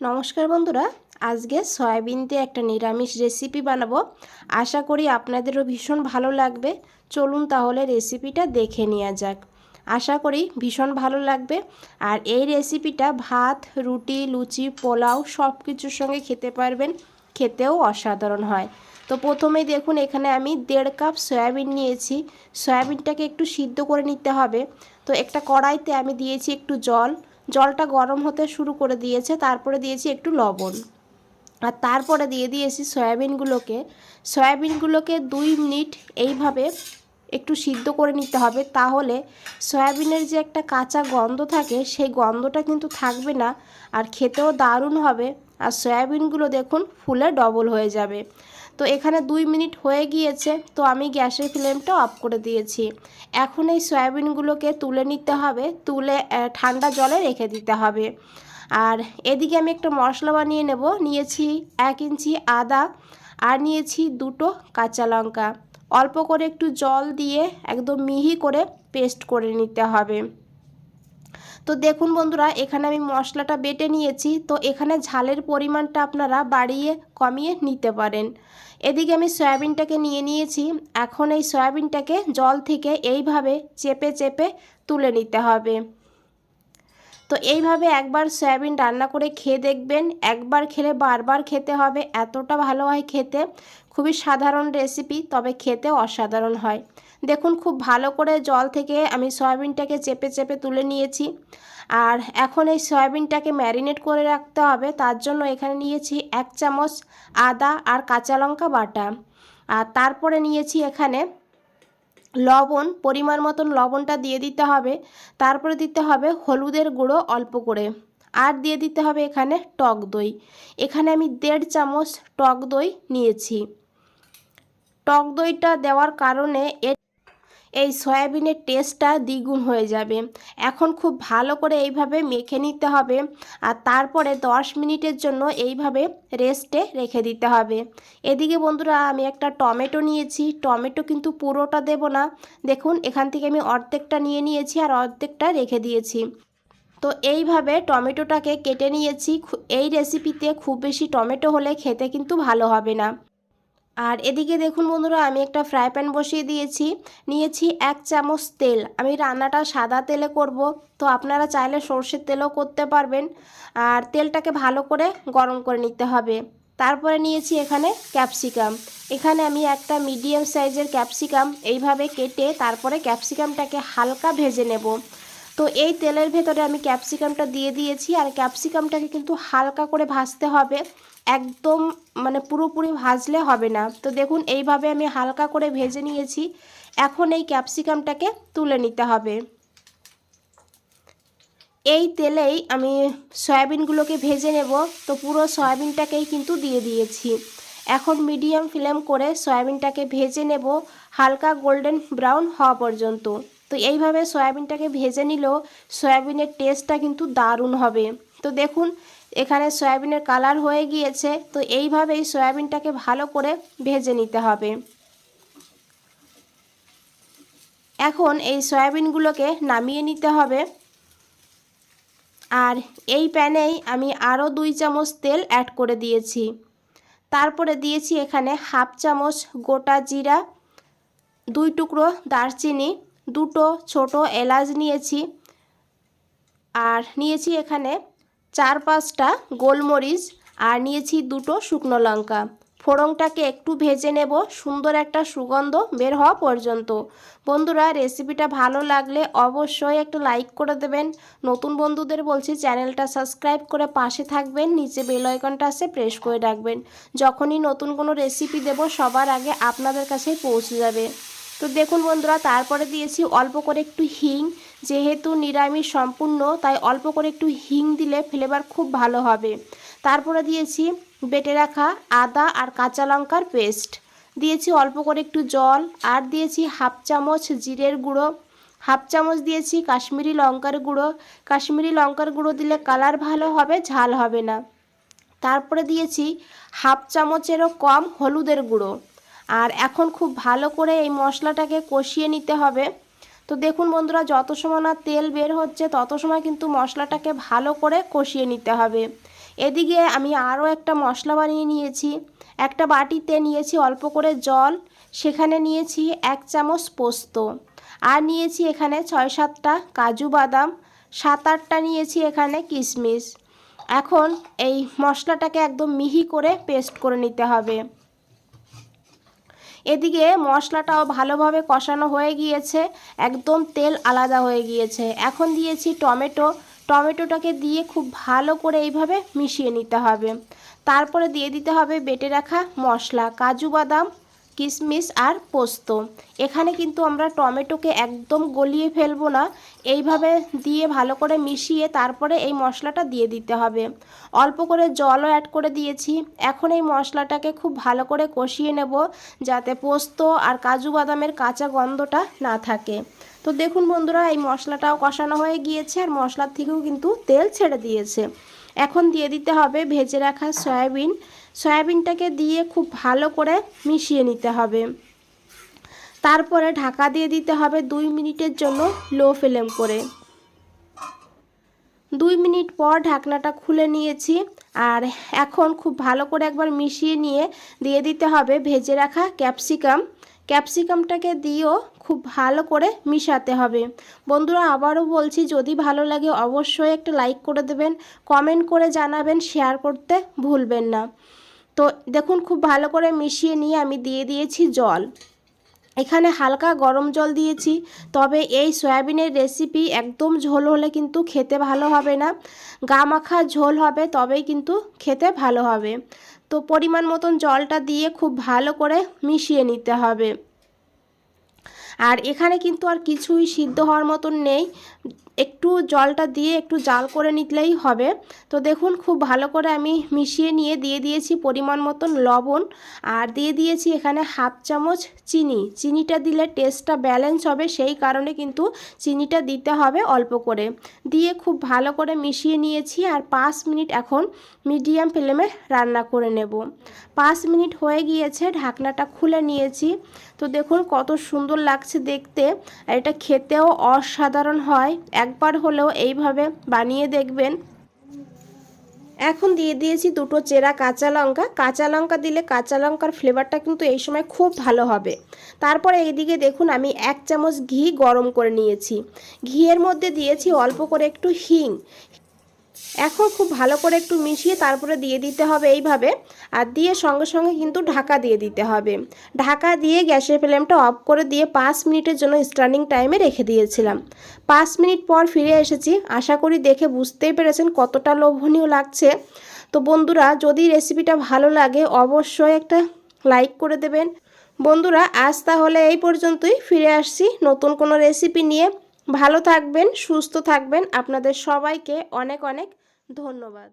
নমস্কার বন্ধুরা, আজকে সয়াবিন দিয়ে একটা নিরামিষ রেসিপি বানাবো। আশা করি আপনাদেরও ভীষণ ভালো লাগবে। চলুন তাহলে রেসিপিটা দেখে নেওয়া যাক। আশা করি ভীষণ ভালো লাগবে। আর এই রেসিপিটা ভাত, রুটি, লুচি, পোলাও সব কিছুর সঙ্গে খেতে পারবেন, খেতেও অসাধারণ হয়। তো প্রথমেই দেখুন এখানে আমি 1.5 কাপ সয়াবিন নিয়েছি। সয়াবিনটাকে একটু সিদ্ধ করে নিতে হবে। তো একটা কড়াইতে আমি দিয়েছি একটু জলটা গরম হতে শুরু করে দিয়েছে। তারপরে দিয়েছি একটু লবণ, আর তারপরে দিয়ে দিয়েছি সয়াবিনগুলোকে 2 মিনিট এইভাবে একটু সিদ্ধ করে নিতে হবে। তাহলে সয়াবিনের যে একটা কাঁচা গন্ধ থাকে সেই গন্ধটা কিন্তু থাকবে না, আর খেতেও দারুণ হবে। আর সয়াবিনগুলো দেখুন ফুলে ডবল হয়ে যাবে। তো এখানে 2 মিনিট হয়ে গিয়েছে, তো আমি গ্যাসের ফ্লেমটা অফ করে দিয়েছি। এখন এই সয়াবিনগুলোকে তুলে নিতে হবে, তুলে ঠান্ডা জলে রেখে দিতে হবে। আর এদিকে আমি একটা মশলা বানিয়ে নেব। নিয়েছি 1 ইঞ্চি আদা, আর নিয়েছি 2টো কাঁচা লঙ্কা। অল্প করে একটু জল দিয়ে একদম মিহি করে পেস্ট করে নিতে হবে। তো দেখুন বন্ধুরা, এখানে আমি মশলাটা বেটে নিয়েছি। তো এখানে ঝালের পরিমাণটা আপনারা বাড়িয়ে কমিয়ে নিতে পারেন। এদিকে আমি সয়াবিনটাকে নিয়ে নিয়েছি। এখন এই সয়াবিনটাকে জল থেকে এইভাবে চেপে চেপে তুলে নিতে হবে। তো এইভাবে একবার সয়াবিন রান্না করে খেয়ে দেখবেন, একবার খেলে বারবার খেতে হবে, এতটা ভালো হয় খেতে। খুবই সাধারণ রেসিপি, তবে খেতে অসাধারণ হয়। দেখুন খুব ভালো করে জল থেকে আমি সয়াবিনটাকে চেপে চেপে তুলে নিয়েছি। আর এখন এই সয়াবিনটাকে ম্যারিনেট করে রাখতে হবে। তার জন্য এখানে নিয়েছি 1 চামচ আদা আর কাঁচা লঙ্কা বাটা, আর তারপরে নিয়েছি এখানে লবণ, পরিমাণ মতন লবণটা দিয়ে দিতে হবে। তারপরে দিতে হবে হলুদের গুঁড়ো অল্প করে, আর দিয়ে দিতে হবে এখানে টক দই। এখানে আমি 1.5 চামচ টক দই নিয়েছি। টক দইটা দেওয়ার কারণে এই সয়াবিনের টেস্টটা দ্বিগুণ হয়ে যাবে। এখন খুব ভালো করে এইভাবে মেখে নিতে হবে, আর তারপরে 10 মিনিটের জন্য এইভাবে রেস্টে রেখে দিতে হবে। এদিকে বন্ধুরা আমি একটা টমেটো নিয়েছি। টমেটো কিন্তু পুরোটা দেব না, দেখুন এখান থেকে আমি অর্ধেকটা নিয়ে নিয়েছি আর অর্ধেকটা রেখে দিয়েছি। তো এইভাবে টমেটোটাকে কেটে নিয়েছি। এই রেসিপিতে খুব বেশি টমেটো হলে খেতে কিন্তু ভালো হবে না। আর এদিকে দেখুন বন্ধুরা, আমি একটা ফ্রাই প্যান বসিয়ে দিয়েছি। নিয়েছি 1 চামচ তেল। আমি রান্নাটা সাদা তেলে করব, তো আপনারা চাইলে সর্ষের তেলও করতে পারবেন। আর তেলটাকে ভালো করে গরম করে নিতে হবে। তারপরে নিয়েছি এখানে ক্যাপসিকাম। এখানে আমি একটা মিডিয়াম সাইজের ক্যাপসিকাম এইভাবে কেটে তারপরে ক্যাপসিকামটাকে হালকা ভেজে নেব। তো এই তেলের ভেতরে আমি ক্যাপসিকামটা দিয়ে দিয়েছি, আর ক্যাপসিকামটাকে কিন্তু হালকা করে ভাজতে হবে, একদম পুরোপুরি ভাজলে হবে না। তো দেখুন এইভাবে আমি হালকা করে ভেজে নিয়েছি। এখন এই ক্যাপসিকামটাকে তুলে নিতে হবে। এই তেলেই আমি সয়াবিনগুলোকে ভেজে নেব। তো পুরো সয়াবিনটাকেই কিন্তু দিয়ে দিয়েছি। এখন মিডিয়াম ফ্লেম করে সয়াবিনটাকে ভেজে নেব হালকা গোল্ডেন ব্রাউন হওয়া পর্যন্ত। তো এইভাবে সয়াবিনটাকে ভেজে নিলেও সয়াবিনের টেস্টটা কিন্তু দারুণ হবে। তো দেখুন এখানে সয়াবিনের কালার হয়ে গিয়েছে। তো এইভাবেই সয়াবিনটাকে ভালো করে ভেজে নিতে হবে। এখন এই সয়াবিনগুলোকে নামিয়ে নিতে হবে। আর এই প্যানেই আমি আরও 2 চামচ তেল অ্যাড করে দিয়েছি। তারপরে দিয়েছি এখানে 1/2 চামচ গোটা জিরা, 2 টুকরো দারচিনি, 2টো ছোটো এলাচ নিয়েছি, আর নিয়েছি এখানে 4-5টা গোলমরিচ, আর নিয়েছি 2টো শুকনো লঙ্কা। ফোড়নটাকে একটু ভেজে নেব সুন্দর একটা সুগন্ধ বের হওয়া পর্যন্ত। বন্ধুরা রেসিপিটা ভালো লাগলে অবশ্যই একটা লাইক করে দেবেন। নতুন বন্ধুদের বলছি চ্যানেলটা সাবস্ক্রাইব করে পাশে থাকবেন, নিচে বেল আইকনটা আছে প্রেস করে রাখবেন। যখনই নতুন কোনো রেসিপি দেব সবার আগে আপনাদের কাছেই পৌঁছে যাবে। তো দেখুন বন্ধুরা, তারপরে দিয়েছি অল্প করে একটু হিং। যেহেতু নিরামিষ সম্পূর্ণ, তাই অল্প করে একটু হিং দিলে ফ্লেভার খুব ভালো হবে। তারপরে দিয়েছি বেটে রাখা আদা আর কাঁচা লঙ্কার পেস্ট, দিয়েছি অল্প করে একটু জল, আর দিয়েছি 1/2 চামচ জিরের গুঁড়ো, 1/2 চামচ দিয়েছি কাশ্মীরি লঙ্কার গুঁড়ো। কাশ্মীরি লঙ্কার গুঁড়ো দিলে কালার ভালো হবে, ঝাল হবে না। তারপরে দিয়েছি 1/2 চামচেরও কম হলুদের গুঁড়ো। আর এখন খুব ভালো করে এই মশলাটাকে কষিয়ে নিতে হবে। তো দেখুন বন্ধুরা, যত সময় না তেল বের হচ্ছে তত সময় কিন্তু মশলাটাকে ভালো করে কষিয়ে নিতে হবে। এদিকে আমি আরও একটা মশলা বানিয়ে নিয়েছি। একটা বাটিতে নিয়েছি অল্প করে জল, সেখানে নিয়েছি 1 চামচ পোস্ত, আর নিয়েছি এখানে 6-7টা কাজু বাদাম, 7-8টা নিয়েছি এখানে কিশমিশ। এখন এই মশলাটাকে একদম মিহি করে পেস্ট করে নিতে হবে। এদিকে মশলাটাও ভালোভাবে কষানো হয়ে গিয়েছে, একদম তেল আলাদা হয়ে গিয়েছে। এখন দিয়েছি টমেটো, টমেটোটাকে দিয়ে খুব ভালো করে এইভাবে মিশিয়ে নিতে হবে। তারপরে দিয়ে দিতে হবে বেটে রাখা মশলা, কাজু বাদাম, কিশমিশ আর পোস্ত। এখানে কিন্তু আমরা টমেটোকে একদম গলিয়ে ফেলবো না, এইভাবে দিয়ে ভালো করে মিশিয়ে তারপরে এই মশলাটা দিয়ে দিতে হবে। অল্প করে জলও অ্যাড করে দিয়েছি। এখন এই মশলাটাকে খুব ভালো করে কষিয়ে নেব, যাতে পোস্ত আর কাজু বাদামের কাঁচা গন্ধটা না থাকে। তো দেখুন বন্ধুরা, এই মশলাটাও কষানো হয়ে গিয়েছে আর মশলার থেকেও কিন্তু তেল ছেড়ে দিয়েছে। এখন দিয়ে দিতে হবে ভেজে রাখা সয়াবিন। সয়াবিনটাকে দিয়ে খুব ভালো করে মিশিয়ে নিতে হবে। তারপরে ঢাকা দিয়ে দিতে হবে 2 মিনিটের জন্য লো ফ্লেম করে। 2 মিনিট পর ঢাকনাটা খুলে নিয়েছি, আর এখন খুব ভালো করে একবার মিশিয়ে নিয়ে দিয়ে দিতে হবে ভেজে রাখা ক্যাপসিকাম। ক্যাপসিকামটাকে দিয়েও খুব ভালো করে মিশাতে হবে। বন্ধুরা আবারও বলছি, যদি ভালো লাগে অবশ্যই একটা লাইক করে দেবেন, কমেন্ট করে জানাবেন, শেয়ার করতে ভুলবেন না। তো দেখুন খুব ভালো করে মিশিয়ে নিয়ে আমি দিয়ে দিয়েছি জল। এখানে হালকা গরম জল দিয়েছি, তবে এই সয়াবিনের রেসিপি একদম ঝোল হলে কিন্তু খেতে ভালো হবে না, গা মাখা ঝোল হবে তবেই কিন্তু খেতে ভালো হবে। তো পরিমাণ মতন জলটা দিয়ে খুব ভালো করে মিশিয়ে নিতে হবে। আর এখানে কিন্তু আর কিছুই সিদ্ধ হওয়ার মতন নেই, একটু জলটা দিয়ে একটু জাল করে নিলেই হবে। তো দেখুন খুব ভালো করে আমি মিশিয়ে নিয়ে দিয়ে দিয়েছি পরিমাণ মতন লবণ, আর দিয়ে দিয়েছি এখানে 1/2 চামচ চিনি। চিনিটা দিলে টেস্টটা ব্যালেন্স হবে, সেই কারণে কিন্তু চিনিটা দিতে হবে অল্প করে। দিয়ে খুব ভালো করে মিশিয়ে নিয়েছি, আর 5 মিনিট এখন মিডিয়াম ফ্লেমে রান্না করে নেব। 5 মিনিট হয়ে গিয়েছে, ঢাকনাটা খুলে নিয়েছি। তো দেখুন কত সুন্দর লাগছে দেখতে, আর এটা খেতেও অসাধারণ হয়। একবার হলেও এইভাবে বানিয়ে দেখবেন। এখন দিয়ে দিয়েছি 2টো চেরা কাঁচা লঙ্কা। কাঁচা লঙ্কা দিলে কাঁচা লঙ্কার ফ্লেভারটা কিন্তু এই সময় খুব ভালো হবে। তারপরে এইদিকে দেখুন আমি 1 চামচ ঘি গরম করে নিয়েছি। ঘিয়ের মধ্যে দিয়েছি অল্প করে একটু হিং। এখন খুব ভালো করে একটু মিশিয়ে তারপরে দিয়ে দিতে হবে এইভাবে, আর দিয়ে সঙ্গে সঙ্গে কিন্তু ঢাকা দিয়ে দিতে হবে। ঢাকা দিয়ে গ্যাসের ফ্লেমটা অফ করে দিয়ে 5 মিনিটের জন্য স্ট্যান্ডিং টাইমে রেখে দিয়েছিলাম। 5 মিনিট পর ফিরে এসেছি। আশা করি দেখে বুঝতেই পেরেছেন কতটা লোভনীয় লাগছে। তো বন্ধুরা যদি রেসিপিটা ভালো লাগে অবশ্যই একটা লাইক করে দেবেন। বন্ধুরা আজ তাহলে এই পর্যন্তই, ফিরে আসছি নতুন কোনো রেসিপি নিয়ে। ভালো থাকবেন, সুস্থ থাকবেন। আপনাদের সবাইকে অনেক অনেক ধন্যবাদ।